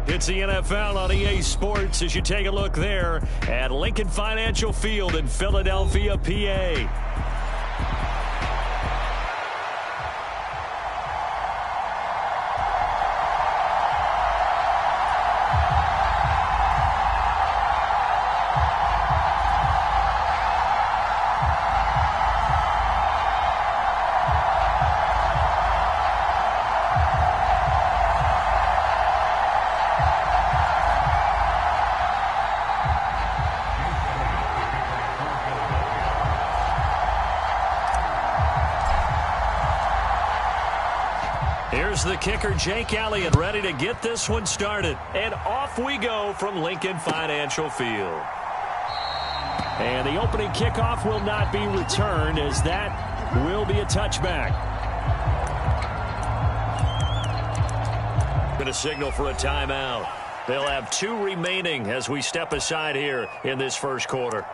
It's the NFL on EA Sports as you take a look there at Lincoln Financial Field in Philadelphia, PA. Here's the kicker, Jake Elliott, ready to get this one started. And off we go from Lincoln Financial Field. And the opening kickoff will not be returned, as that will be a touchback. Going to signal for a timeout. They'll have 2 remaining as we step aside here in this first quarter.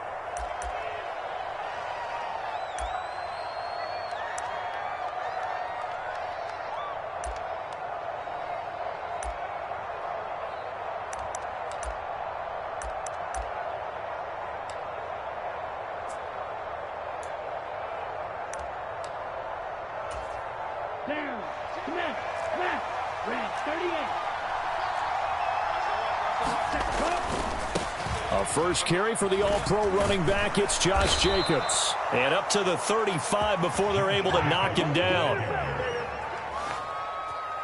First carry for the All-Pro running back, it's Josh Jacobs. And up to the 35 before they're able to knock him down.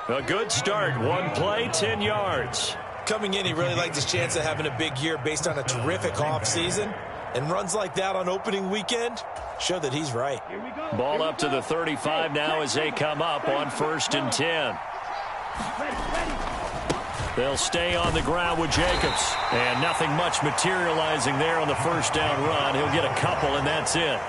A good start. 1 play, 10 yards. Coming in, he really liked his chance of having a big year based on a terrific offseason. And runs like that on opening weekend show that he's right. Ball up to the 35 now as they come up on 1st and 10. They'll stay on the ground with Jacobs. And nothing much materializing there on the first down run. He'll get a couple, and that's it.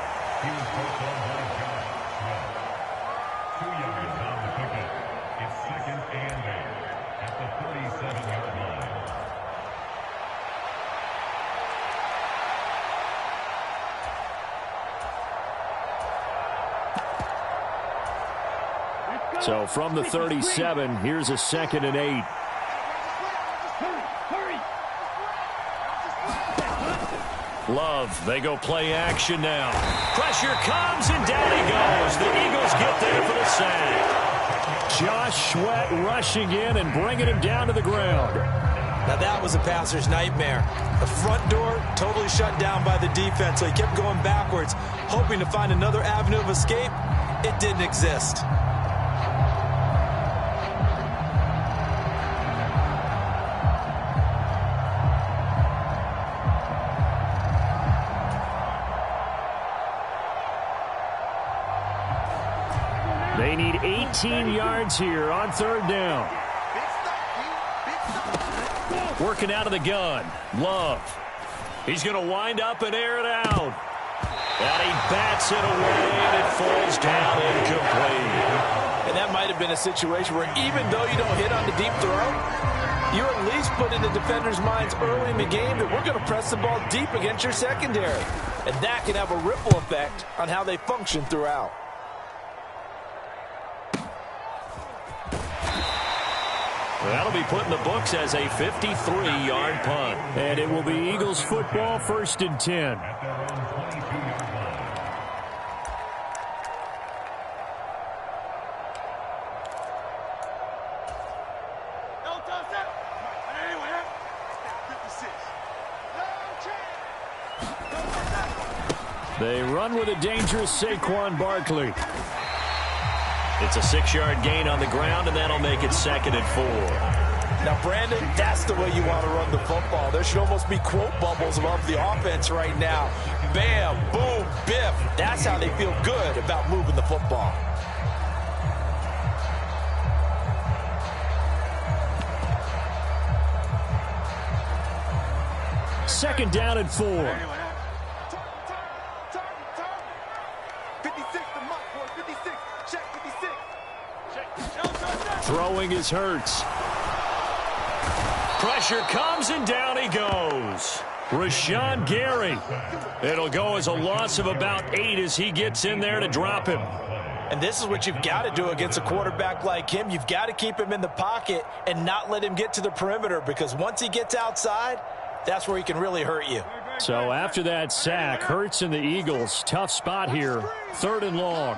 So from the 37, here's a 2nd and 8. Love, they go play action now. Pressure comes, and down he goes. The Eagles get there for the sack. Josh Sweat rushing in and bringing him down to the ground. Now that was a passer's nightmare. The front door totally shut down by the defense, so he kept going backwards, hoping to find another avenue of escape. It didn't exist. They need 18 yards here on 3rd down. Working out of the gun. Love. He's going to wind up and air it out. And he bats it away, and it falls down incomplete. And that might have been a situation where even though you don't hit on the deep throw, you at least put in the defenders' minds early in the game that we're going to press the ball deep against your secondary. And that can have a ripple effect on how they function throughout. That'll be put in the books as a 53-yard punt. And it will be Eagles football, 1st and 10. They run with a dangerous Saquon Barkley. It's a 6-yard gain on the ground, and that'll make it 2nd and 4. Now, Brandon, that's the way you want to run the football. There should almost be quote bubbles above the offense right now. Bam, boom, biff. That's how they feel good about moving the football. Second down and 4. Throwing is Hurts. Pressure comes, and down he goes. Rashawn Gary. It'll go as a loss of about 8 as he gets in there to drop him. And this is what you've got to do against a quarterback like him. You've got to keep him in the pocket and not let him get to the perimeter, because once he gets outside, that's where he can really hurt you. So after that sack, Hurts and the Eagles, tough spot here, 3rd and long.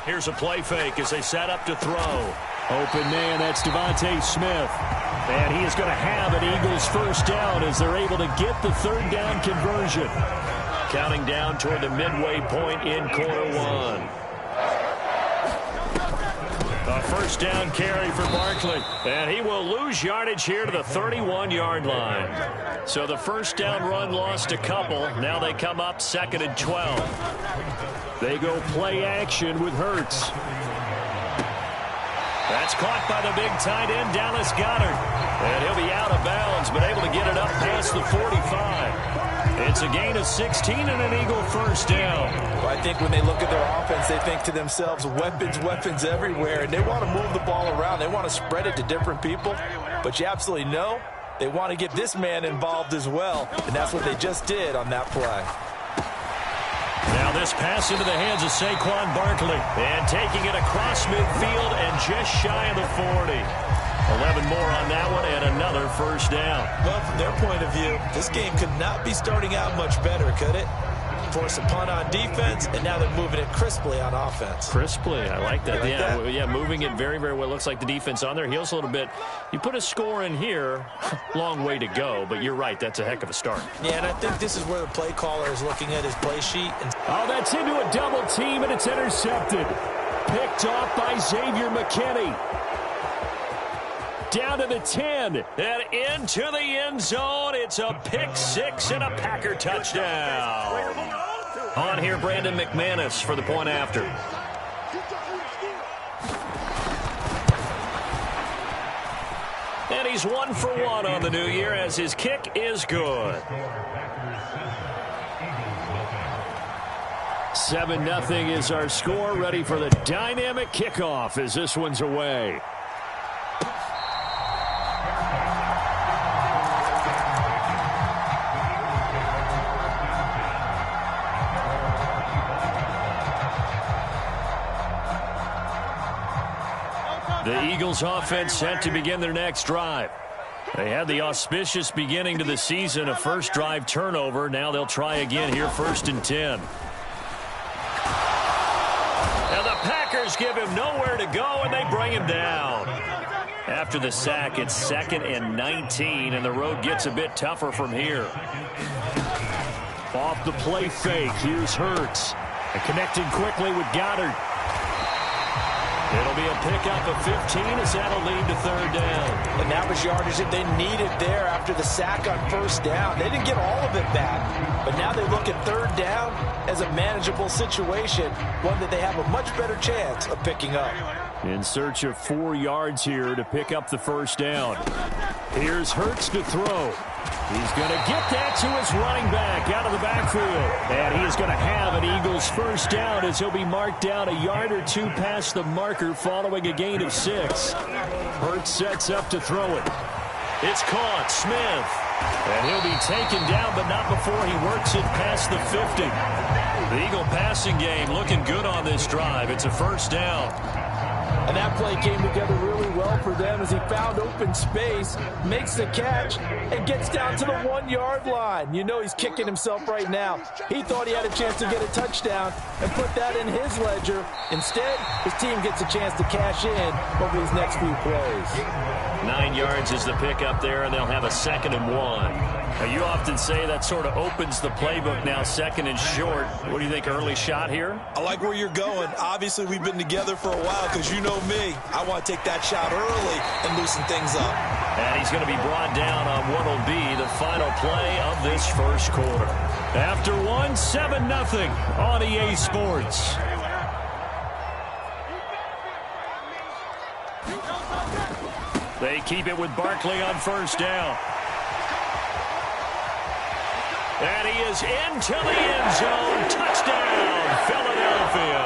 Here's a play fake as they set up to throw. Open man, that's Devontae Smith. And he is going to have an Eagles first down as they're able to get the 3rd down conversion. Counting down toward the midway point in quarter 1. A first down carry for Barkley. And he will lose yardage here to the 31-yard line. So the first down run lost a couple. Now they come up 2nd and 12. They go play action with Hurts. That's caught by the big tight end, Dallas Goedert. And he'll be out of bounds, but able to get it up past the 45. It's a gain of 16 and an Eagle first down. Well, I think when they look at their offense, they think to themselves, weapons, weapons everywhere. And they want to move the ball around. They want to spread it to different people. But you absolutely know they want to get this man involved as well. And that's what they just did on that play. Now this pass into the hands of Saquon Barkley. And taking it across midfield and just shy of the 40. 11 more on that one and another first down. Well, from their point of view, this game could not be starting out much better, could it? Force a punt on defense, and now they're moving it crisply on offense. Crisply, I like that. Yeah, moving it very, very well. Looks like the defense on their heels a little bit. You put a score in here, long way to go, but you're right, that's a heck of a start. Yeah, and I think this is where the play caller is looking at his play sheet. Oh, that's into a double team, and it's intercepted. Picked off by Xavier McKinney. Down to the 10 and into the end zone. It's a pick 6 and a Packer touchdown. On here, Brandon McManus for the point after. And he's 1 for 1 on the new year as his kick is good. 7-0 is our score. Ready for the dynamic kickoff as this one's away. The Eagles offense set to begin their next drive. They had the auspicious beginning to the season, a first drive turnover. Now they'll try again here, 1st and 10. And the Packers give him nowhere to go, and they bring him down. After the sack, it's 2nd and 19, and the road gets a bit tougher from here. Off the play fake, here's Hurts. And connecting quickly with Goddard. It'll be a pickup of 15 as that'll lead to 3rd down. And that was yardage that they needed there after the sack on 1st down. They didn't get all of it back, but now they look at 3rd down as a manageable situation, one that they have a much better chance of picking up. In search of 4 yards here to pick up the first down. Here's Hurts to throw. He's going to get that to his running back out of the backfield. And he is going to have an Eagles first down as he'll be marked down a yard or 2 past the marker following a gain of 6. Hurts sets up to throw it. It's caught. Smith. And he'll be taken down, but not before he works it past the 50. The Eagle passing game looking good on this drive. It's a first down. And that play came together really well for them as he found open space, makes the catch, and gets down to the 1-yard line. You know he's kicking himself right now. He thought he had a chance to get a touchdown and put that in his ledger. Instead, his team gets a chance to cash in over these next few plays. 9 yards is the pickup there, and they'll have a 2nd and 1. Now, you often say that sort of opens the playbook now, 2nd and short. What do you think, early shot here? I like where you're going. Obviously, we've been together for a while because you know me. I want to take that shot early and loosen things up. And he's going to be brought down on what will be the final play of this first quarter. After 7-0 on EA Sports. They keep it with Barkley on first down. And he is into the end zone. Touchdown, Philadelphia.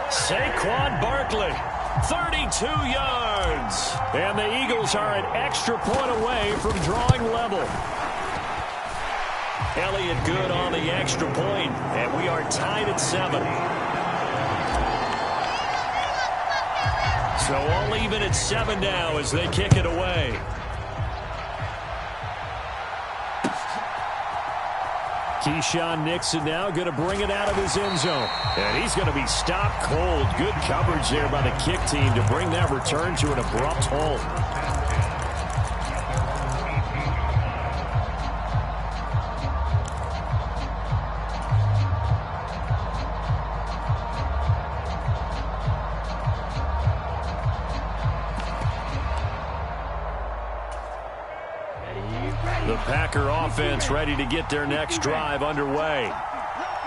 Saquon Barkley, 32 yards. And the Eagles are an extra point away from drawing level. Elliott good on the extra point, and we are tied at 7. So all even at 7 now as they kick it away. Keyshawn Nixon now going to bring it out of his end zone. And he's going to be stopped cold. Good coverage there by the kick team to bring that return to an abrupt halt. The Packer offense ready to get their next drive underway.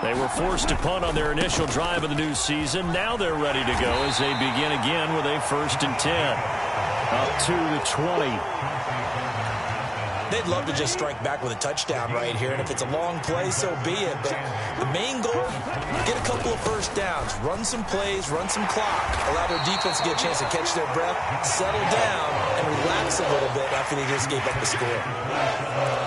They were forced to punt on their initial drive of the new season. Now they're ready to go as they begin again with a 1st and 10. Up to the 20. They'd love to just strike back with a touchdown right here, and if it's a long play, so be it. But the main goal, get a couple of first downs, run some plays, run some clock, allow their defense to get a chance to catch their breath, settle down, and relax a little bit after they just gave up the score.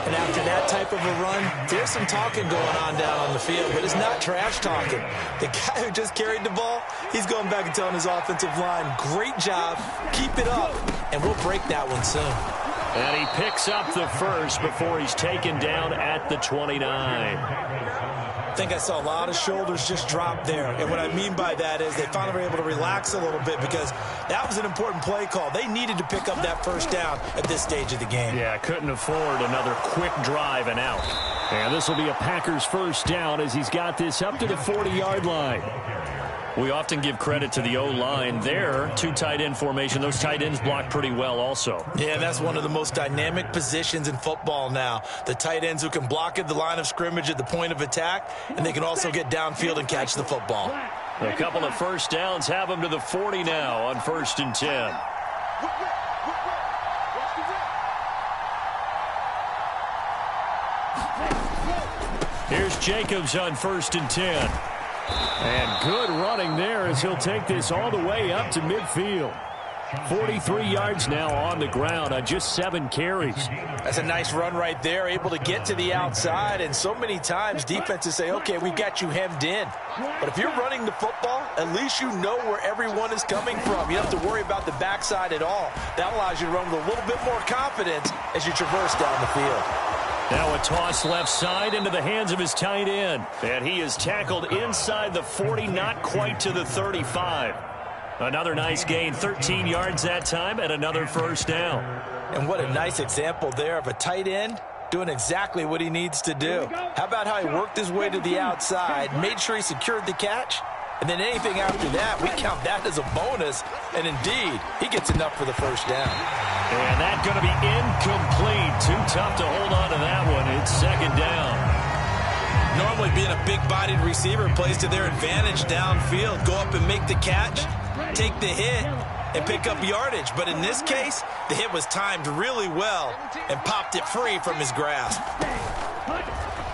And after that type of a run, there's some talking going on down on the field, but it's not trash talking. The guy who just carried the ball, he's going back and telling his offensive line, great job, keep it up, and we'll break that one soon. And he picks up the first before he's taken down at the 29. I think I saw a lot of shoulders just drop there. And what I mean by that is they finally were able to relax a little bit because that was an important play call. They needed to pick up that first down at this stage of the game. Yeah, couldn't afford another quick drive and out. And this will be a Packers first down as he's got this up to the 40-yard line. We often give credit to the O-line there. 2 tight end formation. Those tight ends block pretty well also. Yeah, that's one of the most dynamic positions in football now. The tight ends who can block at the line of scrimmage at the point of attack, and they can also get downfield and catch the football. A couple of first downs have them to the 40 now on 1st and 10. Here's Jacobs on 1st and 10. And good running there as he'll take this all the way up to midfield. 43 yards now on the ground on just 7 carries. That's a nice run right there, able to get to the outside. And so many times defenses say, okay, we've got you hemmed in. But if you're running the football, at least you know where everyone is coming from. You don't have to worry about the backside at all. That allows you to run with a little bit more confidence as you traverse down the field. Now a toss left side into the hands of his tight end. And he is tackled inside the 40, not quite to the 35. Another nice gain, 13 yards that time, and another first down. And what a nice example there of a tight end doing exactly what he needs to do. How about how he worked his way to the outside, made sure he secured the catch, and then anything after that, we count that as a bonus. And indeed, he gets enough for the first down. And that's going to be incomplete. Too tough to hold on to that one. It's 2nd down. Normally being a big-bodied receiver plays to their advantage downfield. Go up and make the catch, take the hit, and pick up yardage. But in this case, the hit was timed really well and popped it free from his grasp.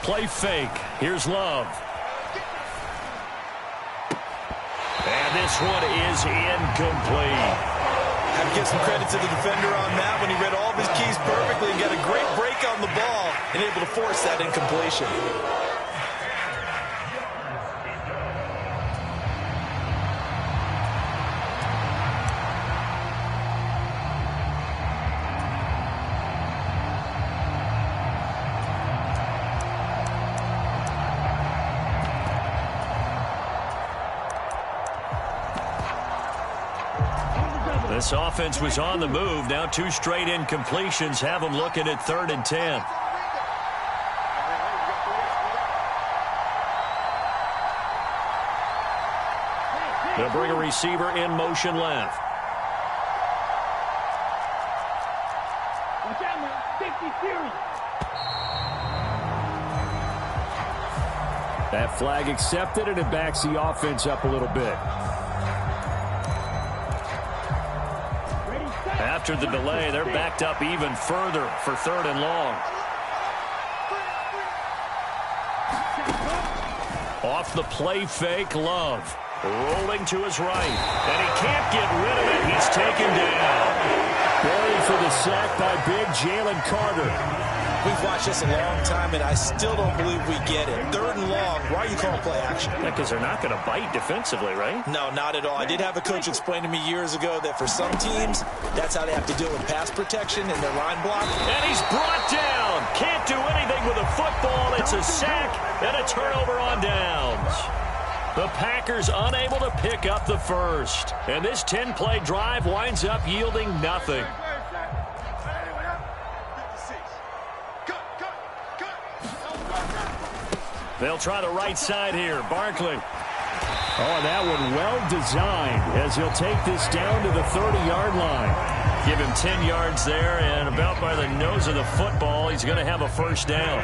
Play fake. Here's Love. And this one is incomplete. I have to give some credit to the defender on that when he read all of his keys perfectly and got a great break on the ball and able to force that incompletion. This offense was on the move. Now 2 straight incompletions have them looking at 3rd and 10. They'll bring a receiver in motion left. That flag accepted, and it backs the offense up a little bit. After the delay, they're backed up even further for 3rd and long. Off the play fake, Love. Rolling to his right. And he can't get rid of it. He's taken down. Buried for the sack by big Jalen Carter. We've watched this a long time, and I still don't believe we get it. 3rd and long, why are you calling play action? Yeah, because they're not going to bite defensively, right? No, not at all. I did have a coach explain to me years ago that for some teams, that's how they have to deal with pass protection and their line block. And he's brought down. Can't do anything with a football. It's a sack and a turnover on downs. The Packers unable to pick up the first. And this 10-play drive winds up yielding nothing. They'll try the right side here. Barkley. Oh, and that one well designed as he'll take this down to the 30-yard line. Give him 10 yards there, and about by the nose of the football, he's going to have a first down.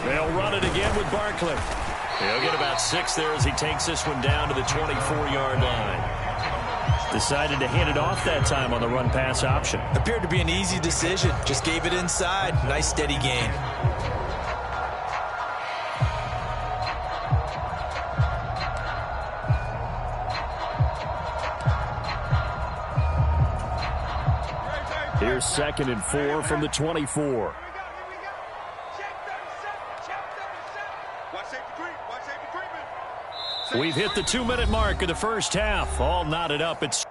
They'll run it again with Barkley. He'll get about 6 there as he takes this one down to the 24-yard line. Decided to hand it off that time on the run-pass option. Appeared to be an easy decision. Just gave it inside. Nice steady gain. Here's 2nd and 4 from the 24. We've hit the 2-minute mark of the first half. All knotted up. It's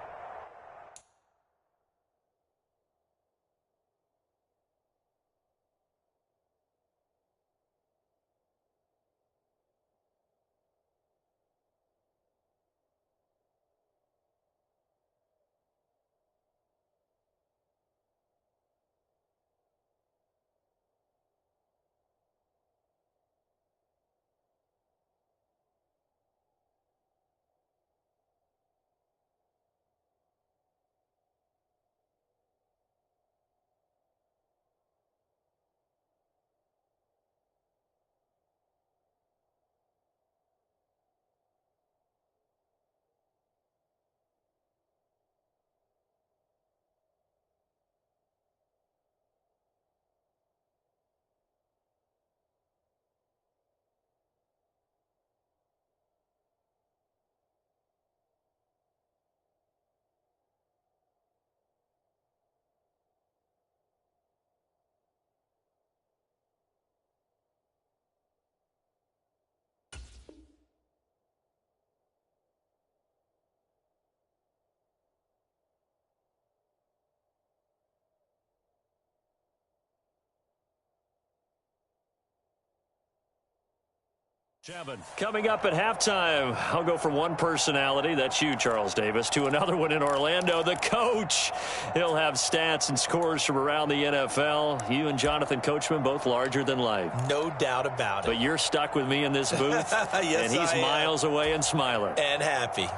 coming up at halftime. I'll go from one personality, that's you, Charles Davis, to another one in Orlando, the coach. He'll have stats and scores from around the NFL. You and Jonathan Coachman, both larger than life. No doubt about it. But you're stuck with me in this booth, yes, and he's miles away and smiling. And happy.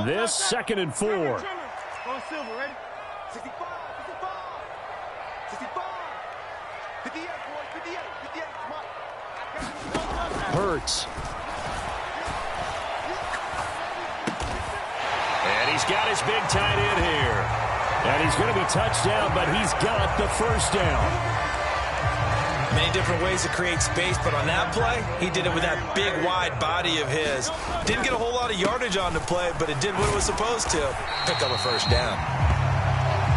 This 2nd and 4. Silver, ready? 65, 65, 65. 58, boys, 58, 58, come on. Hurts. And he's got his big tight end here. And he's going to be touched down, but he's got the first down. Many different ways to create space, but on that play, he did it with that big, wide body of his. Didn't get a whole lot of yardage on the play, but it did what it was supposed to. Pick up a first down.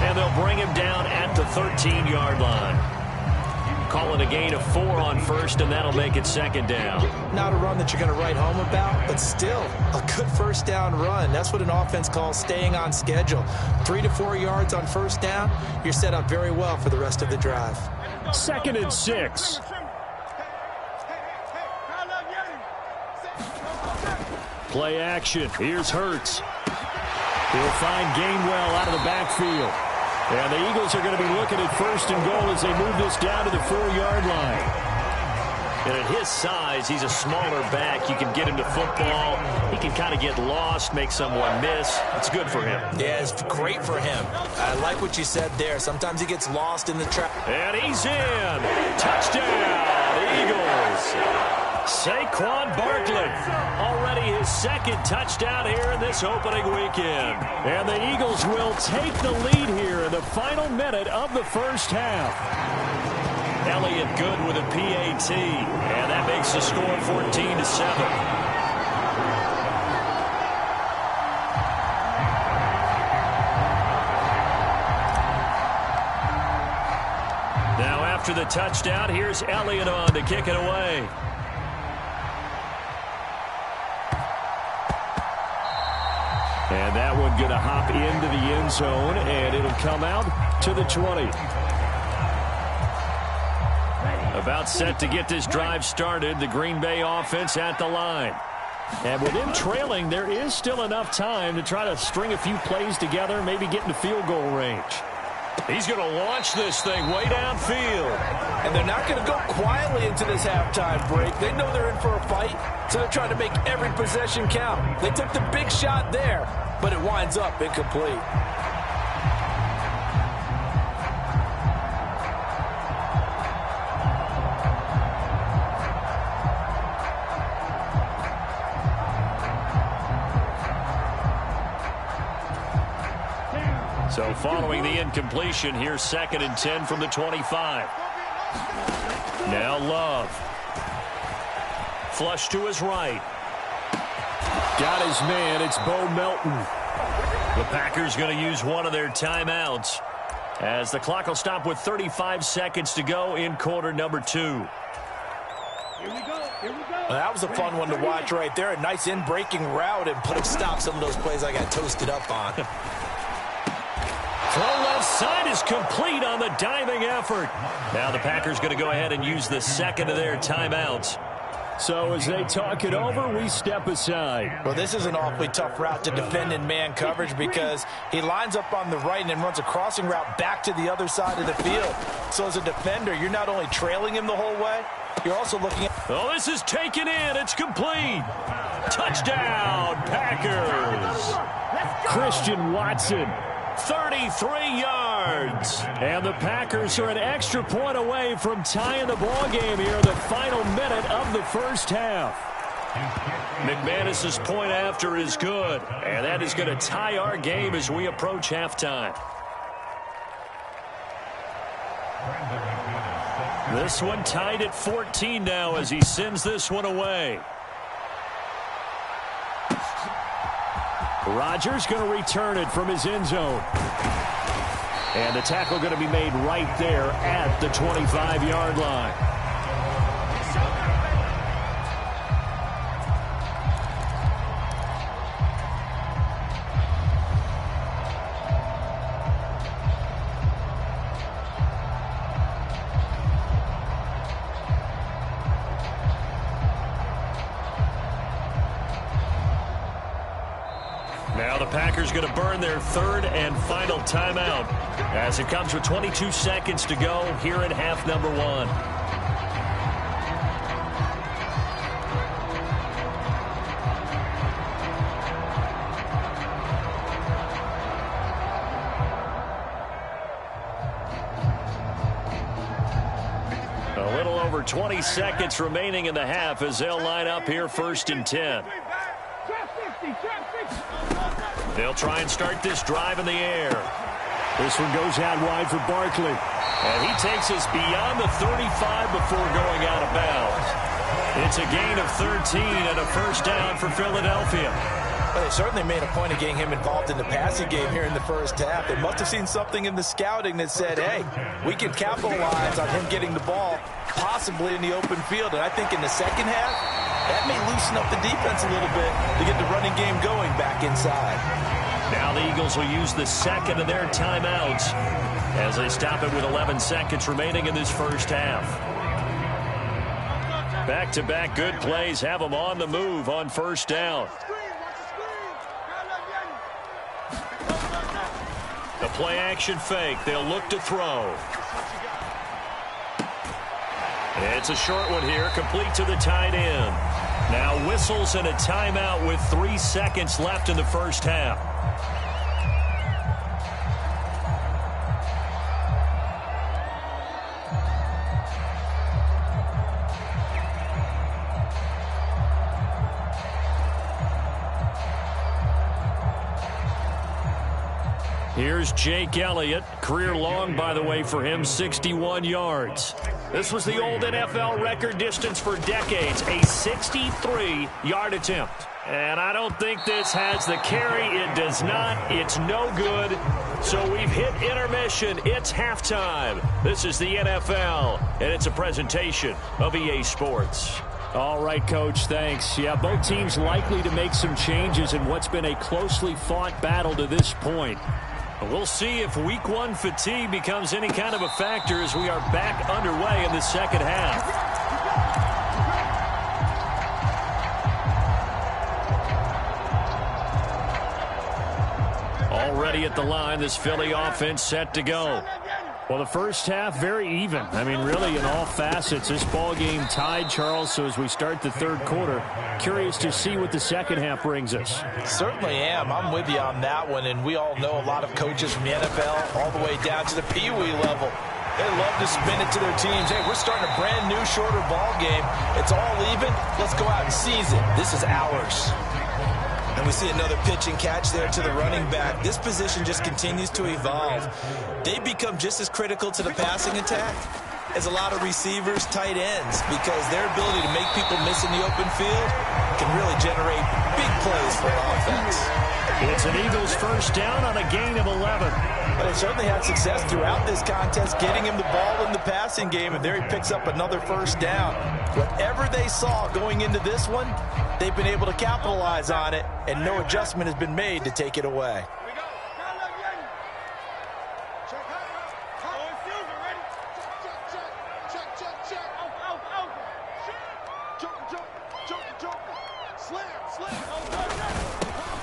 And they'll bring him down at the 13-yard line. Calling a gain of 4 on first, and that'll make it 2nd down. Not a run that you're going to write home about, but still a good first down run. That's what an offense calls staying on schedule. 3 to 4 yards on first down, you're set up very well for the rest of the drive. 2nd and 6. Play action. Here's Hurts. He'll find Gainwell out of the backfield. And the Eagles are going to be looking at 1st and goal as they move this down to the 4-yard line. And at his size, he's a smaller back. You can get him to football. He can kind of get lost, make someone miss. It's good for him. Yeah, it's great for him. I like what you said there. Sometimes he gets lost in the trap. And he's in. Touchdown, Eagles. Saquon Barkley, already his 2nd touchdown here in this opening weekend. And the Eagles will take the lead here in the final minute of the first half. Elliott good with a PAT, and that makes the score 14-7. after the touchdown. Here's Elliott on to kick it away. And that one going to hop into the end zone, and it'll come out to the 20. About set to get this drive started, the Green Bay offense at the line. And with them trailing, there is still enough time to try to string a few plays together, maybe get into field goal range. He's going to launch this thing way downfield. And they're not going to go quietly into this halftime break. They know they're in for a fight, so they're trying to make every possession count. They took the big shot there, but it winds up incomplete. So following the incompletion, here's 2nd and 10 from the 25. Now Love. Flush to his right. Got his man. It's Bo Melton. The Packers going to use one of their timeouts as the clock will stop with 35 seconds to go in quarter number 2. Here we go. Here we go. Well, that was a fun one to watch right there. A nice in-breaking route and put a stop some of those plays I got toasted up on. Throw left side is complete on the diving effort. Now the Packers going to go ahead and use the second of their timeouts. So as they talk it over, we step aside. Well, this is an awfully tough route to defend in man coverage because he lines up on the right and then runs a crossing route back to the other side of the field. So as a defender, you're not only trailing him the whole way, you're also looking at... Oh, this is taken in. It's complete. Touchdown, Packers. Christian Watson. 33 yards. And the Packers are an extra point away from tying the ball game here in the final minute of the first half. McManus's point after is good. And that is going to tie our game as we approach halftime. This one tied at 14 now as he sends this one away. Rodgers going to return it from his end zone. And the tackle going to be made right there at the 25-yard line. Now the Packers going to burn their third and final timeout as it comes with 22 seconds to go here in half number 1. A little over 20 seconds remaining in the half as they'll line up here 1st and 10. They'll try and start this drive in the air. This one goes out wide for Barkley. And he takes us beyond the 35 before going out of bounds. It's a gain of 13 and a first down for Philadelphia. Well, they certainly made a point of getting him involved in the passing game here in the first half. They must have seen something in the scouting that said, hey, we can capitalize on him getting the ball possibly in the open field. And I think in the second half, that may loosen up the defense a little bit to get the running game going back inside. Now the Eagles will use the second of their timeouts as they stop it with 11 seconds remaining in this first half. Back-to-back good plays have them on the move on first down. The play-action fake. They'll look to throw. It's a short one here, complete to the tight end. Now whistles and a timeout with 3 seconds left in the first half. Here's Jake Elliott. Career long, by the way, for him, 61 yards. This was the old NFL record distance for decades, a 63-yard attempt. And I don't think this has the carry. It does not. It's no good. So we've hit intermission. It's halftime. This is the NFL, and it's a presentation of EA Sports. All right, Coach, thanks. Yeah, both teams likely to make some changes in what's been a closely fought battle to this point. We'll see if Week 1 fatigue becomes any kind of a factor as we are back underway in the second half. Already at the line, this Philly offense set to go. Well, the first half, very even. I mean, really, in all facets, this ball game tied, Charles. So as we start the third quarter, curious to see what the second half brings us. Certainly am. I'm with you on that one. And we all know a lot of coaches from the NFL all the way down to the Pee Wee level. They love to spin it to their teams. Hey, we're starting a brand new, shorter ball game. It's all even. Let's go out and seize it. This is ours. And we see another pitch and catch there to the running back. This position just continues to evolve. They become just as critical to the passing attack as a lot of receivers, tight ends, because their ability to make people miss in the open field can really generate big plays for offense. It's an Eagles first down on a gain of 11. But they certainly had success throughout this contest, getting him the ball in the passing game, and there he picks up another first down. Whatever they saw going into this one, they've been able to capitalize on it, and no adjustment has been made to take it away.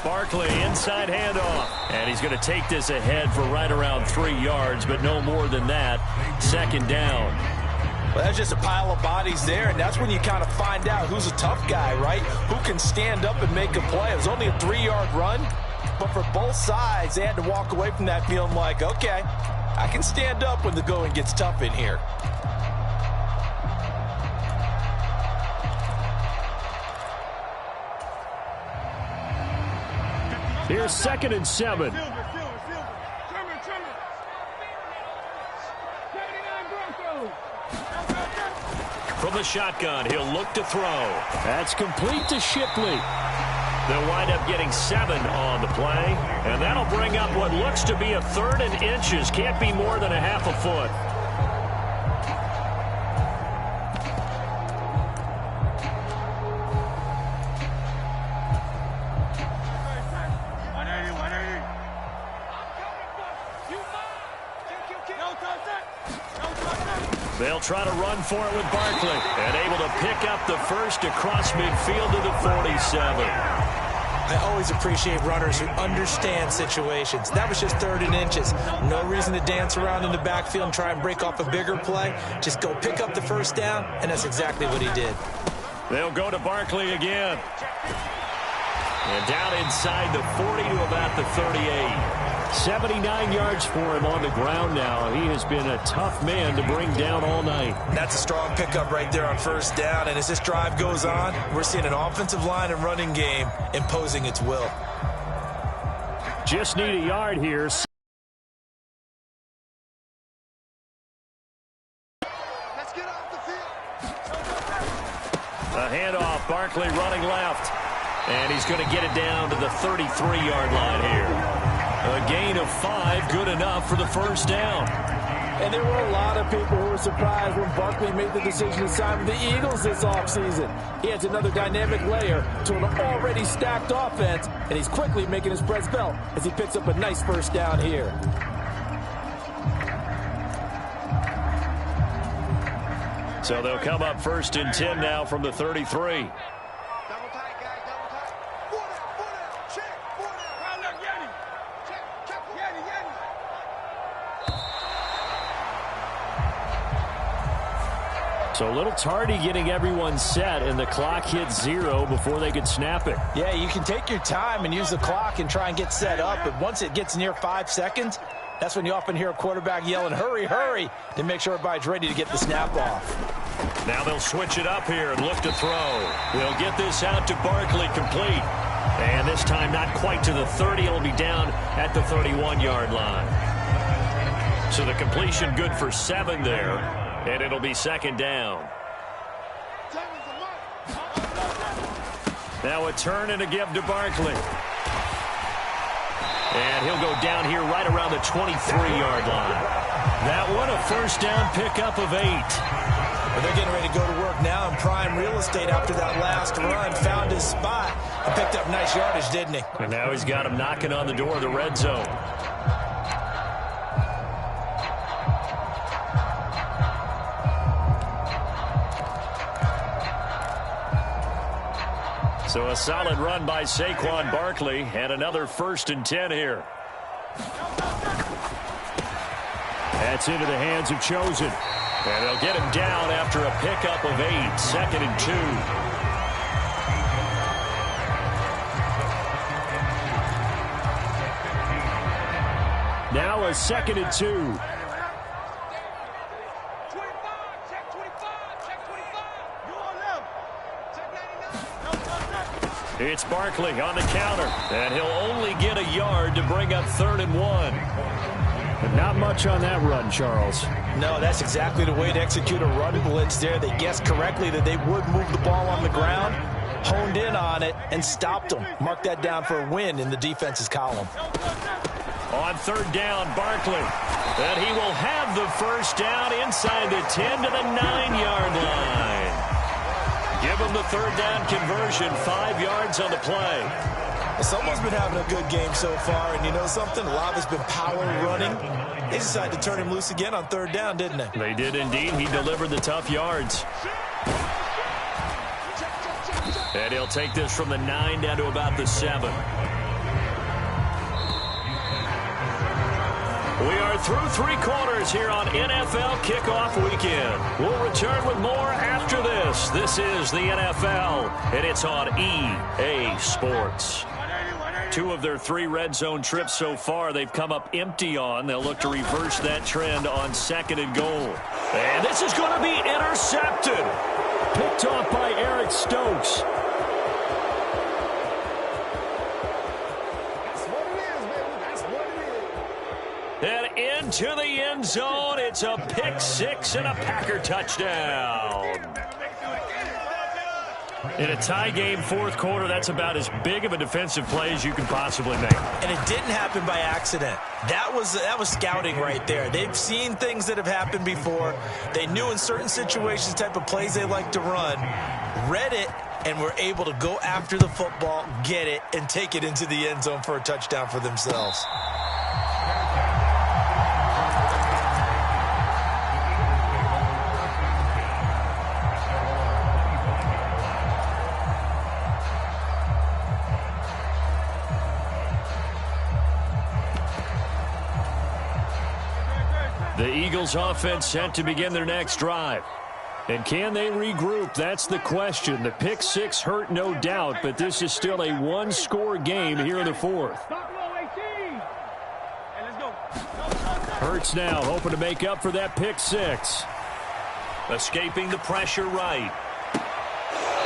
Barkley, inside handoff. And he's going to take this ahead for right around 3 yards, but no more than that. Second down. Well, that's just a pile of bodies there, and that's when you kind of find out who's a tough guy, right? Who can stand up and make a play. It was only a 3-yard run, but for both sides, they had to walk away from that feeling like, okay, I can stand up when the going gets tough in here. Here's 2nd and 7. From the shotgun, he'll look to throw. That's complete to Shipley. They'll wind up getting 7 on the play, and that'll bring up what looks to be a 3rd and inches. Can't be more than a half a foot. They'll try to run for it with Barkley, and able to pick up the first across midfield to the 47. I always appreciate runners who understand situations. That was just 3rd and inches. No reason to dance around in the backfield and try and break off a bigger play. Just go pick up the first down, and that's exactly what he did. They'll go to Barkley again. And down inside the 40 to about the 38. 79 yards for him on the ground now. He has been a tough man to bring down all night. That's a strong pickup right there on first down. And as this drive goes on, we're seeing an offensive line and running game imposing its will. Just need a yard here. Let's get off the field. A handoff, Barkley running left. And he's going to get it down to the 33-yard line here. A gain of 5, good enough for the first down. And there were a lot of people who were surprised when Barkley made the decision to sign with the Eagles this offseason. He adds another dynamic layer to an already stacked offense, and he's quickly making his presence felt as he picks up a nice first down here. So they'll come up 1st and 10 now from the 33. So a little tardy getting everyone set, and the clock hits 0 before they could snap it. Yeah, you can take your time and use the clock and try and get set up, but once it gets near 5 seconds, that's when you often hear a quarterback yelling, hurry, hurry, to make sure everybody's ready to get the snap off. Now they'll switch it up here and look to throw. They'll get this out to Barkley, complete. And this time not quite to the 30. It'll be down at the 31-yard line. So the completion good for 7 there. And it'll be 2nd down. Now a turn and a give to Barkley. And he'll go down here right around the 23-yard line. That one, a first down pickup of 8. Well, they're getting ready to go to work now in prime real estate after that last run. Found his spot and picked up nice yardage, didn't he? And now he's got him knocking on the door of the red zone. So a solid run by Saquon Barkley and another 1st and 10 here. That's into the hands of Chosen. And they'll get him down after a pickup of 8, 2nd and 2. Now a 2nd and 2. It's Barkley on the counter, and he'll only get a yard to bring up 3rd and 1. But not much on that run, Charles. No, that's exactly the way to execute a run blitz there. They guessed correctly that they would move the ball on the ground, honed in on it, and stopped them. Mark that down for a win in the defense's column. On 3rd down, Barkley. And he will have the first down inside the 10 to the 9-yard line. Give him the 3rd down conversion, 5 yards on the play. Someone's been having a good game so far, and you know something? A lot has been power running. They decided to turn him loose again on 3rd down, didn't they? They did indeed. He delivered the tough yards. And he'll take this from the 9 down to about the 7. We are through 3 quarters here on NFL Kickoff Weekend. We'll return with more after this. This is the NFL, and it's on EA Sports. 2 of their 3 red zone trips so far they've come up empty on. They'll look to reverse that trend on 2nd and goal. And this is going to be intercepted. Picked off by Eric Stokes. And into the end zone, it's a pick 6 and a Packer touchdown. In a tie game, 4th quarter, that's about as big of a defensive play as you can possibly make. And it didn't happen by accident. That was scouting right there. They've seen things that have happened before. They knew in certain situations the type of plays they like to run, read it, and were able to go after the football, get it, and take it into the end zone for a touchdown for themselves. The Eagles offense set to begin their next drive. And can they regroup? That's the question. The pick 6 hurt, no doubt, but this is still a 1-score game here in the 4th. Hurts now hoping to make up for that pick 6. Escaping the pressure right.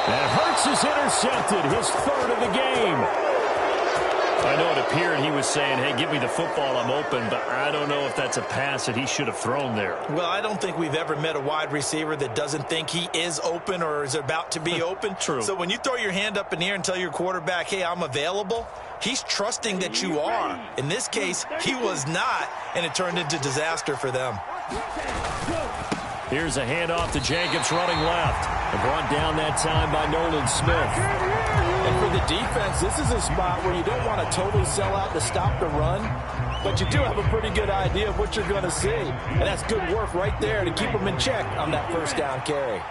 And Hurts is intercepted, his 3rd of the game. I know it appeared he was saying, hey, give me the football, I'm open, but I don't know if that's a pass that he should have thrown there. Well, I don't think we've ever met a wide receiver that doesn't think he is open or is about to be open. True. So when you throw your hand up in the air and tell your quarterback, hey, I'm available, he's trusting that you are. In this case, he was not, and it turned into disaster for them. Here's a handoff to Jacobs running left. And brought down that time by Nolan Smith. And for the defense, this is a spot where you don't want to totally sell out to stop the run, but you do have a pretty good idea of what you're going to see. And that's good work right there to keep them in check on that 1st down carry.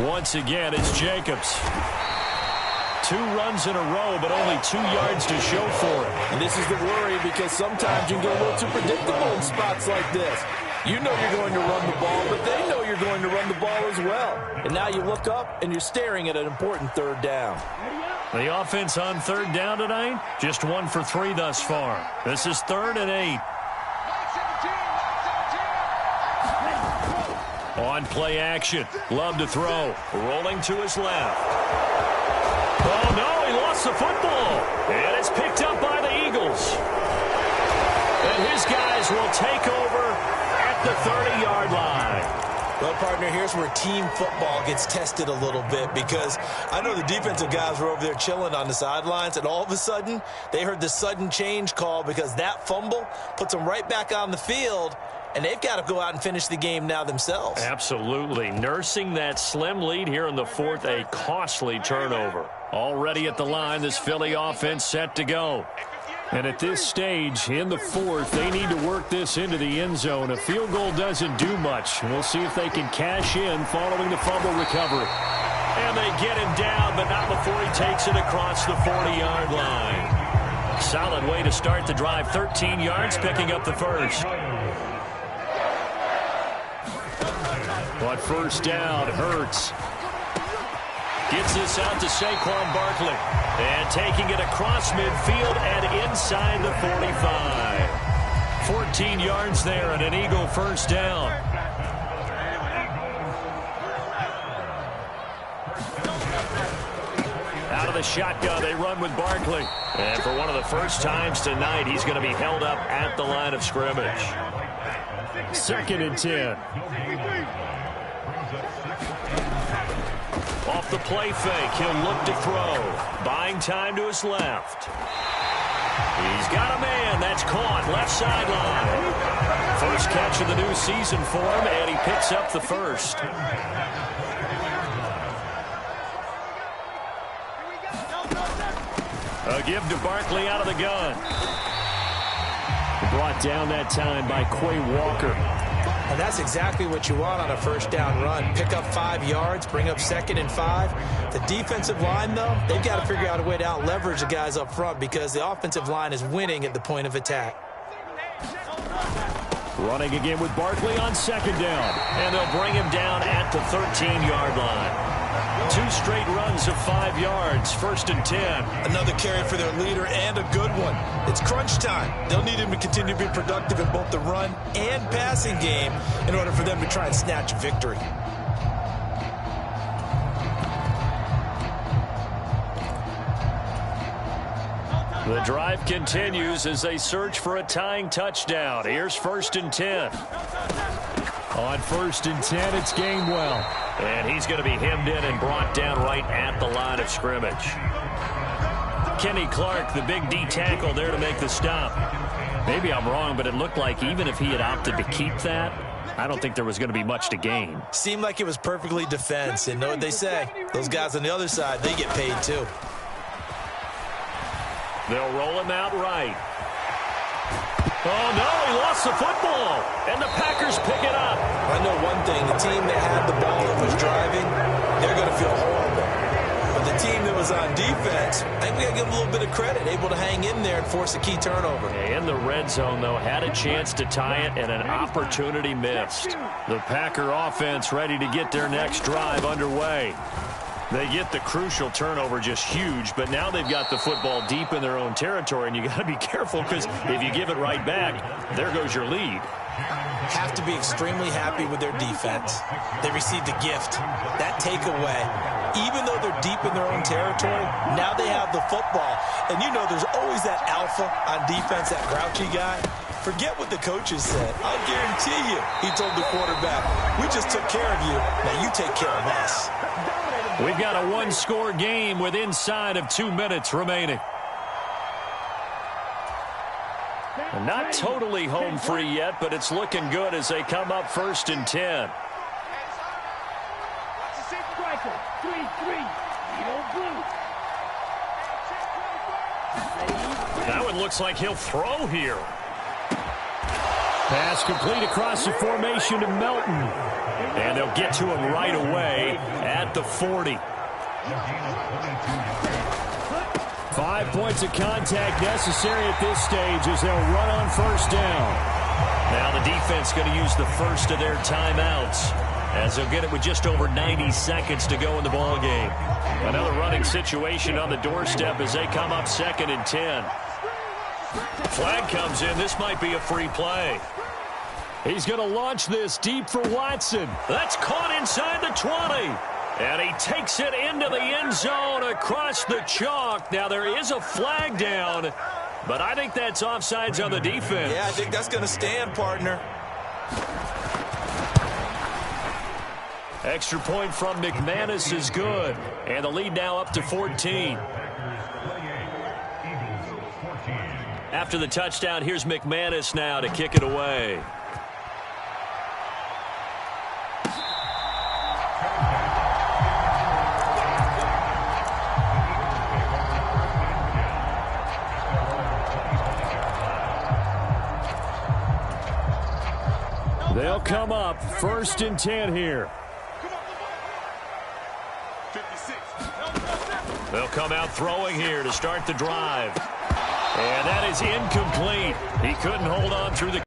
Once again, it's Jacobs. 2 runs in a row, but only 2 yards to show for it. And this is the worry because sometimes you can get a little too predictable in spots like this. You know you're going to run the ball, but they know you're going to run the ball as well. And now you look up and you're staring at an important 3rd down. The offense on 3rd down tonight, just 1 for 3 thus far. This is 3rd and 8. On play action, Love to throw, rolling to his left. Oh, no, he lost the football. And it's picked up by the Eagles. And his guys will take over at at the 30-yard line. Well, partner, here's where team football gets tested a little bit, because I know the defensive guys were over there chilling on the sidelines, and all of a sudden they heard the sudden change call because that fumble puts them right back on the field, and they've got to go out and finish the game now themselves. Absolutely. Nursing that slim lead here in the fourth, a costly turnover. Already at the line, this Philly offense set to go. And at this stage, in the fourth, they need to work this into the end zone. A field goal doesn't do much. We'll see if they can cash in following the fumble recovery. And they get him down, but not before he takes it across the 40-yard line. Solid way to start the drive. 13 yards, picking up the first. But first down, Hurts. Gets this out to Saquon Barkley. And taking it across midfield and inside the 45. 14 yards there and an Eagle first down. Out of the shotgun, they run with Barkley. And for one of the first times tonight, he's going to be held up at the line of scrimmage. 2nd and 10. Off the play fake, he'll look to throw. Buying time to his left. He's got a man. That's caught. Left sideline. First catch of the new season for him, and he picks up the first. A give to Barkley out of the gun. Brought down that time by Quay Walker. And that's exactly what you want on a first down run. Pick up 5 yards, bring up 2nd and 5. The defensive line, though, they've got to figure out a way to out-leverage the guys up front because the offensive line is winning at the point of attack. Running again with Barkley on 2nd down. And they'll bring him down at the 13-yard line. 2 straight runs of 5 yards. 1st and 10. Another carry for their leader and a good one. It's crunch time. They'll need him to continue to be productive in both the run and passing game in order for them to try and snatch victory. The drive continues as they search for a tying touchdown. Here's 1st and 10. On 1st and 10, it's Gainwell. And he's going to be hemmed in and brought down right at the line of scrimmage. Kenny Clark, the big D tackle there to make the stop. Maybe I'm wrong, but it looked like even if he had opted to keep that, I don't think there was going to be much to gain. Seemed like it was perfectly defense. And know what they say? Those guys on the other side, they get paid too. They'll roll him out right. Oh, no, he lost the football. And the Packers pick it up. I know one thing. The team that had the ball that was driving, they're going to feel horrible. But the team that was on defense, I think we got to give them a little bit of credit, able to hang in there and force a key turnover. In the red zone, though, had a chance to tie it and an opportunity missed. The Packer offense ready to get their next drive underway. They get the crucial turnover, just huge, but now they've got the football deep in their own territory, and you got to be careful because if you give it right back, there goes your lead. Have to be extremely happy with their defense. They received a gift. That takeaway, even though they're deep in their own territory, now they have the football. And you know there's always that alpha on defense, that grouchy guy. Forget what the coaches said. I'll guarantee you, he told the quarterback, we just took care of you. Now you take care of us. We've got a one-score game with inside of 2 minutes remaining. And not totally home free yet, but it's looking good as they come up 1st and 10. That one looks like he'll throw here. Pass complete across the formation to Melton. And they'll get to him right away at the 40. 5 points of contact necessary at this stage as they'll run on 1st down. Now the defense going to use the first of their timeouts as they'll get it with just over 90 seconds to go in the ball game. Another running situation on the doorstep as they come up 2nd and 10. Flag comes in. This might be a free play. He's going to launch this deep for Watson. That's caught inside the 20. And he takes it into the end zone across the chalk. Now there is a flag down, but I think that's offsides on the defense. Yeah, I think that's going to stand, partner. Extra point from McManus is good. And the lead now up to 14. After the touchdown, here's McManus now to kick it away. They'll come up 1st and 10 here. They'll come out throwing here to start the drive. And that is incomplete. He couldn't hold on through the...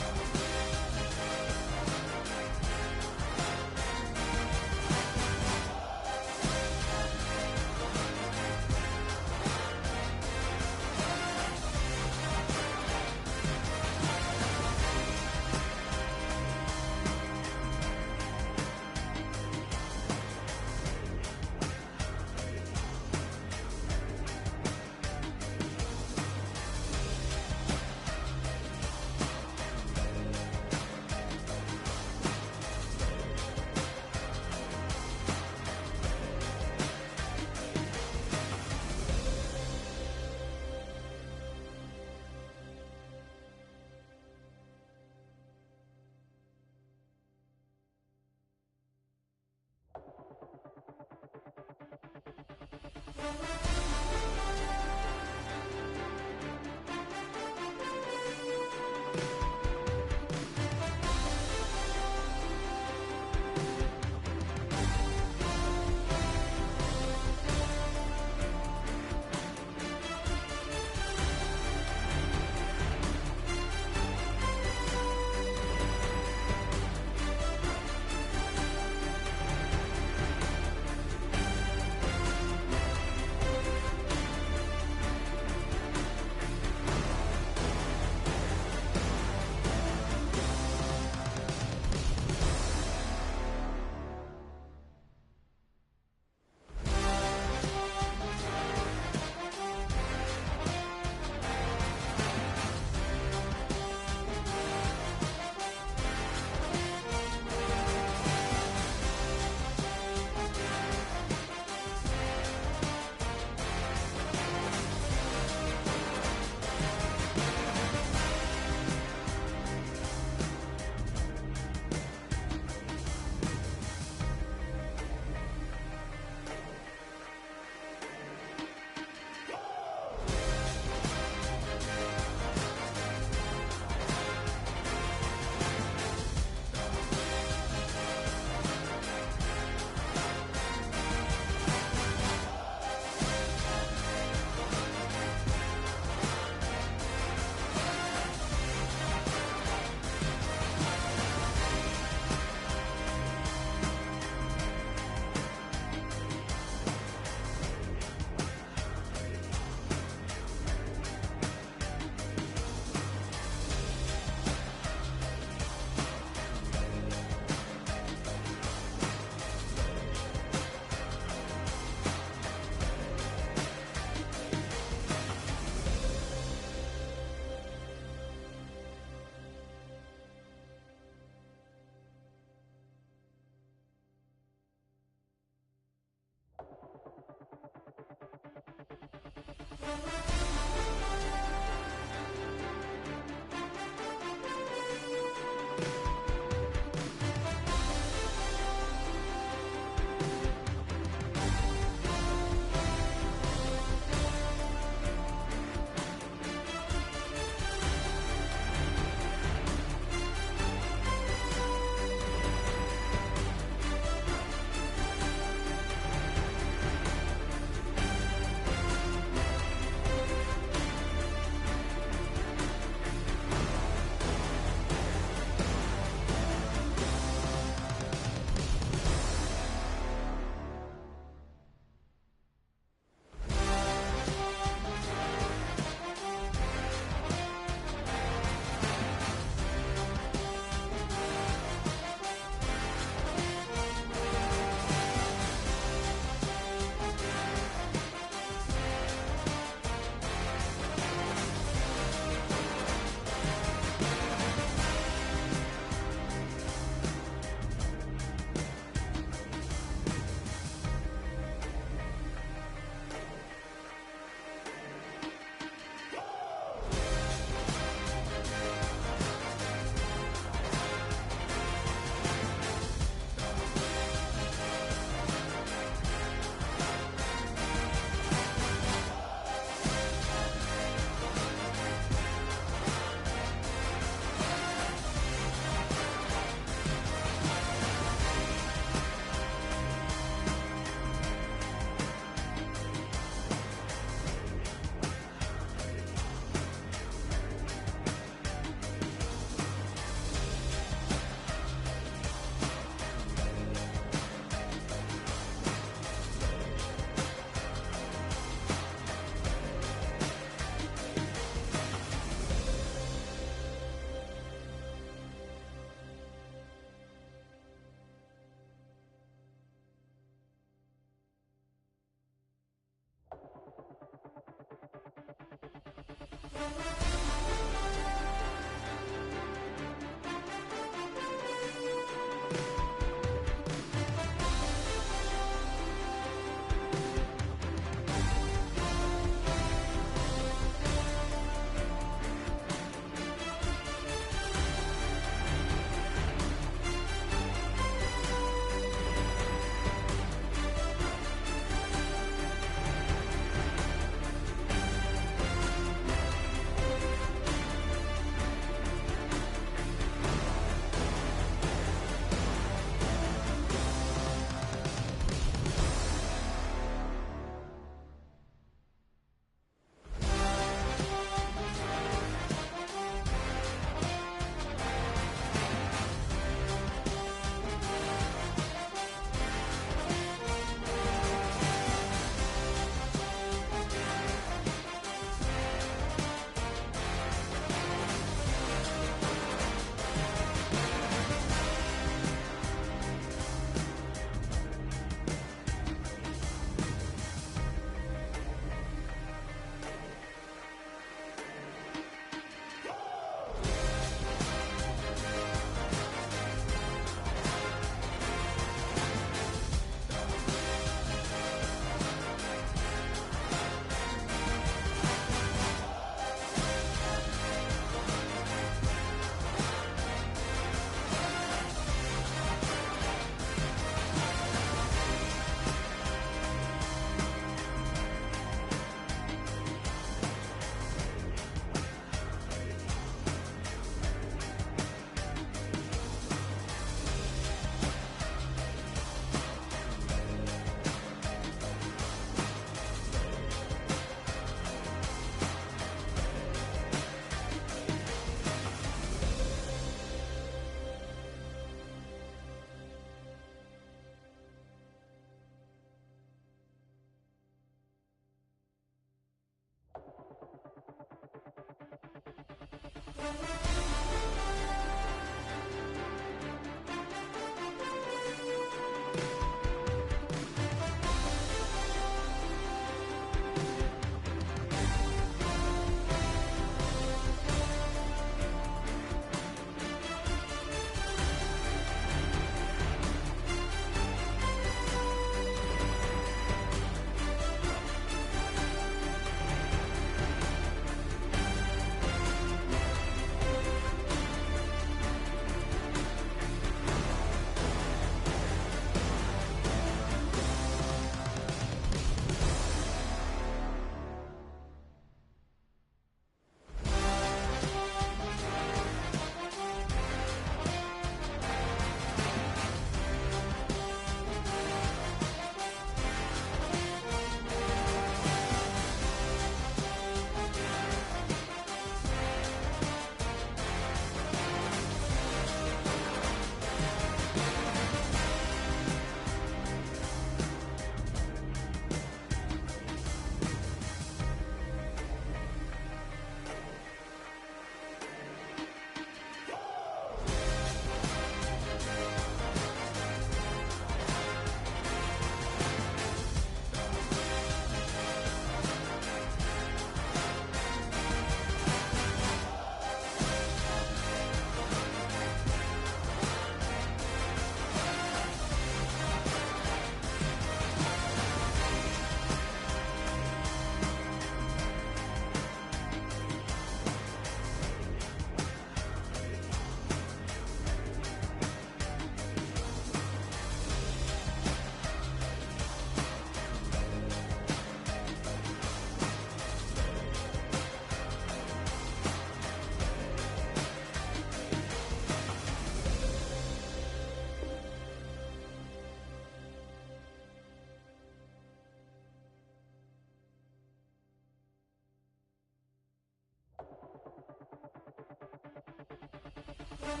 Thank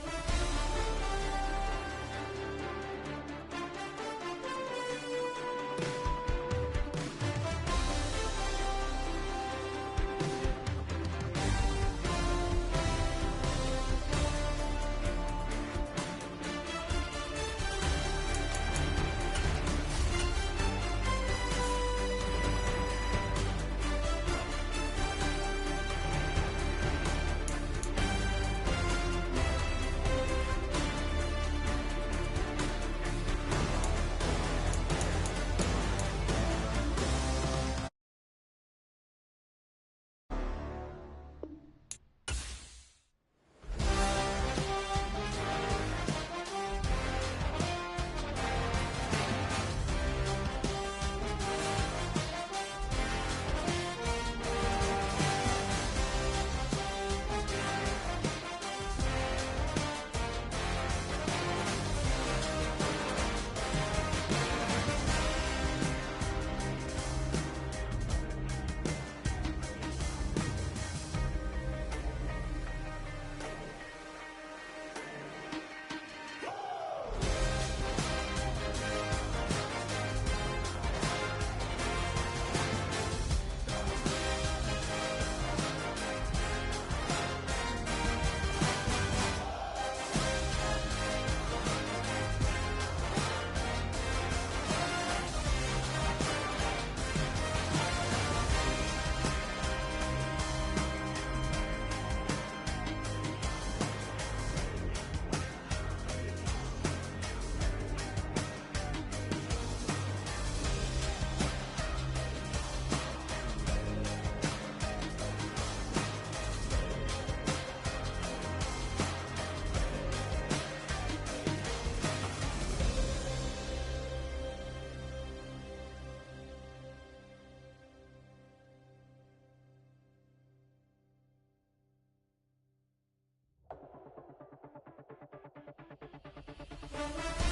you.